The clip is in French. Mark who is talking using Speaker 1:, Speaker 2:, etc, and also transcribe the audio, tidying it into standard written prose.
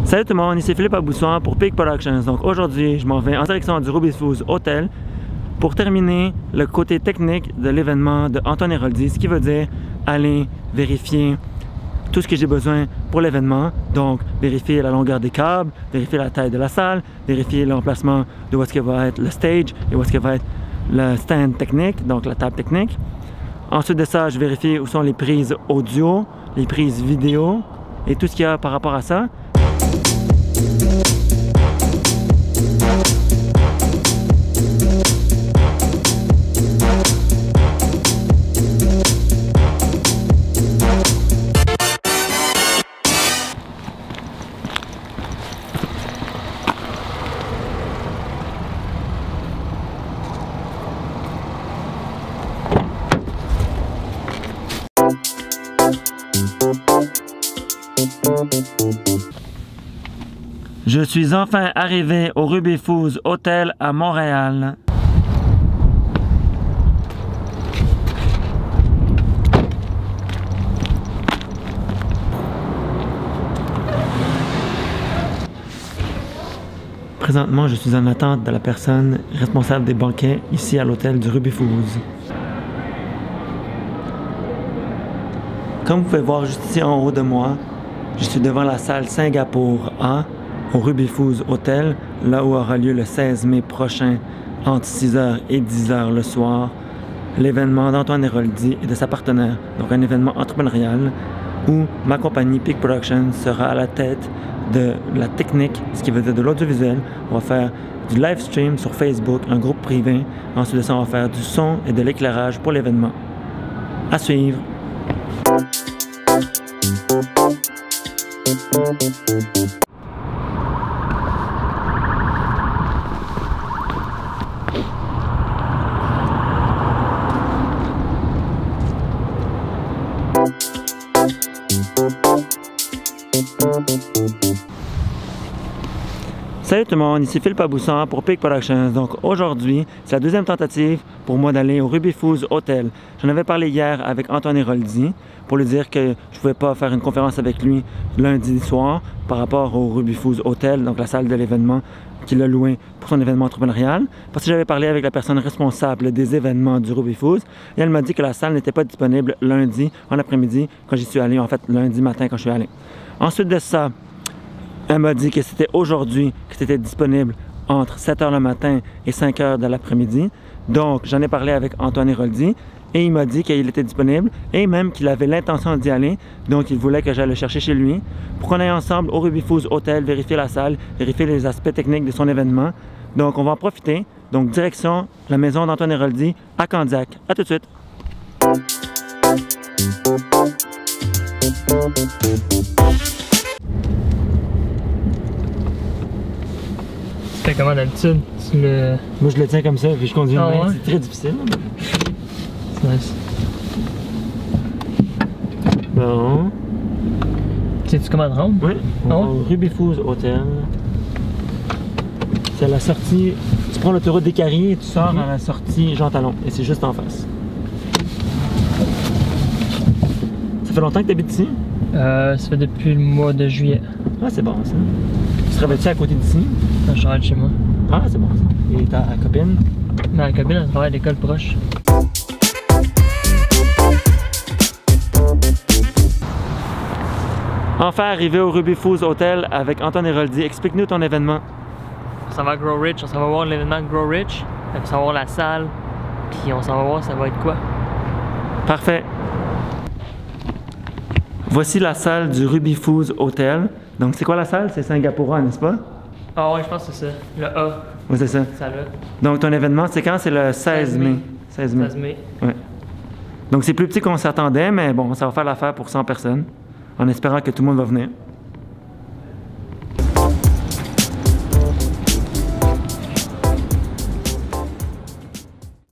Speaker 1: Salut tout le monde, ici Philippe Aboussoir pour Peak Productions. Donc aujourd'hui, je m'en vais en direction du Ruby Foods Hotel pour terminer le côté technique de l'événement de Antoine Héroldi, ce qui veut dire aller vérifier tout ce que j'ai besoin pour l'événement. Donc vérifier la longueur des câbles, vérifier la taille de la salle, vérifier l'emplacement de où est-ce que va être le stage et où est-ce que va être le stand technique, donc la table technique. Ensuite de ça, je vérifie où sont les prises audio, les prises vidéo et tout ce qu'il y a par rapport à ça. Je suis enfin arrivé au Ruby Foods Hotel à Montréal. Présentement, je suis en attente de la personne responsable des banquets ici à l'hôtel du Ruby Foods. Comme vous pouvez voir juste ici en haut de moi, je suis devant la salle Singapour A au Ruby Foods Hotel, là où aura lieu le 16 mai prochain entre 6h et 10h le soir, l'événement d'Antoine Héroldi et de sa partenaire, donc un événement entrepreneurial où ma compagnie Peak Productions sera à la tête de la technique, ce qui veut dire de l'audiovisuel. On va faire du live stream sur Facebook, un groupe privé. Ensuite de ça, on va faire du son et de l'éclairage pour l'événement. À suivre! Salut tout le monde, ici Philippe Aboussoir pour Peak Productions. Donc aujourd'hui, c'est la deuxième tentative pour moi d'aller au Ruby Foods Hotel. J'en avais parlé hier avec Antoine Héroldi pour lui dire que je ne pouvais pas faire une conférence avec lui lundi soir par rapport au Ruby Foods Hotel, donc la salle de l'événement qu'il a loué pour son événement entrepreneurial, parce que j'avais parlé avec la personne responsable des événements du Ruby Foods et elle m'a dit que la salle n'était pas disponible lundi en après-midi quand j'y suis allé, en fait lundi matin quand je suis allé. Ensuite de ça, elle m'a dit que c'était aujourd'hui que c'était disponible entre 7h le matin et 5h de l'après-midi. Donc, j'en ai parlé avec Antoine Héroldi et il m'a dit qu'il était disponible et même qu'il avait l'intention d'y aller. Donc, il voulait que j'aille le chercher chez lui pour qu'on aille ensemble au Ruby Foods Hotel, vérifier la salle, vérifier les aspects techniques de son événement. Donc, on va en profiter. Donc, direction la maison d'Antoine Héroldi à Candiac. À tout de suite!
Speaker 2: Tu fais comment d'habitude?
Speaker 1: Moi je le tiens comme ça, puis je conduis une main, c'est très difficile.
Speaker 2: C'est nice.
Speaker 1: Bon.
Speaker 2: Sais-tu comment te rendre?
Speaker 1: Oui. Au Ruby Foods Hotel. C'est à la sortie. Tu prends l'autoroute des Caries et tu sors à la sortie Jean Talon. Et c'est juste en face. Ça fait longtemps que tu habites ici?
Speaker 2: Ça fait depuis le mois de juillet.
Speaker 1: Ah, c'est bon ça. Tu travailles-tu à côté d'ici?
Speaker 2: Je travaille chez moi.
Speaker 1: Ah, c'est bon ça. Et ta copine?
Speaker 2: Ma copine, elle travaille à l'école proche.
Speaker 1: Enfin arrivé au Ruby Foods Hotel avec Antoine Héroldi. Explique-nous ton événement.
Speaker 2: On s'en va à Grow Rich, on s'en va voir l'événement Grow Rich. On s'en va voir la salle, puis on s'en va voir ça va être quoi.
Speaker 1: Parfait. Voici la salle du Ruby Foods Hotel. Donc c'est quoi la salle? C'est Singapour A, n'est-ce pas?
Speaker 2: Ah ouais, je pense que c'est ça. Le A.
Speaker 1: Oui, c'est ça.
Speaker 2: Ça là.
Speaker 1: Donc ton événement, c'est quand? C'est le 16 mai. 16 mai.
Speaker 2: 16 mai.
Speaker 1: Ouais. Donc c'est plus petit qu'on s'attendait, mais bon, ça va faire l'affaire pour 100 personnes, en espérant que tout le monde va venir.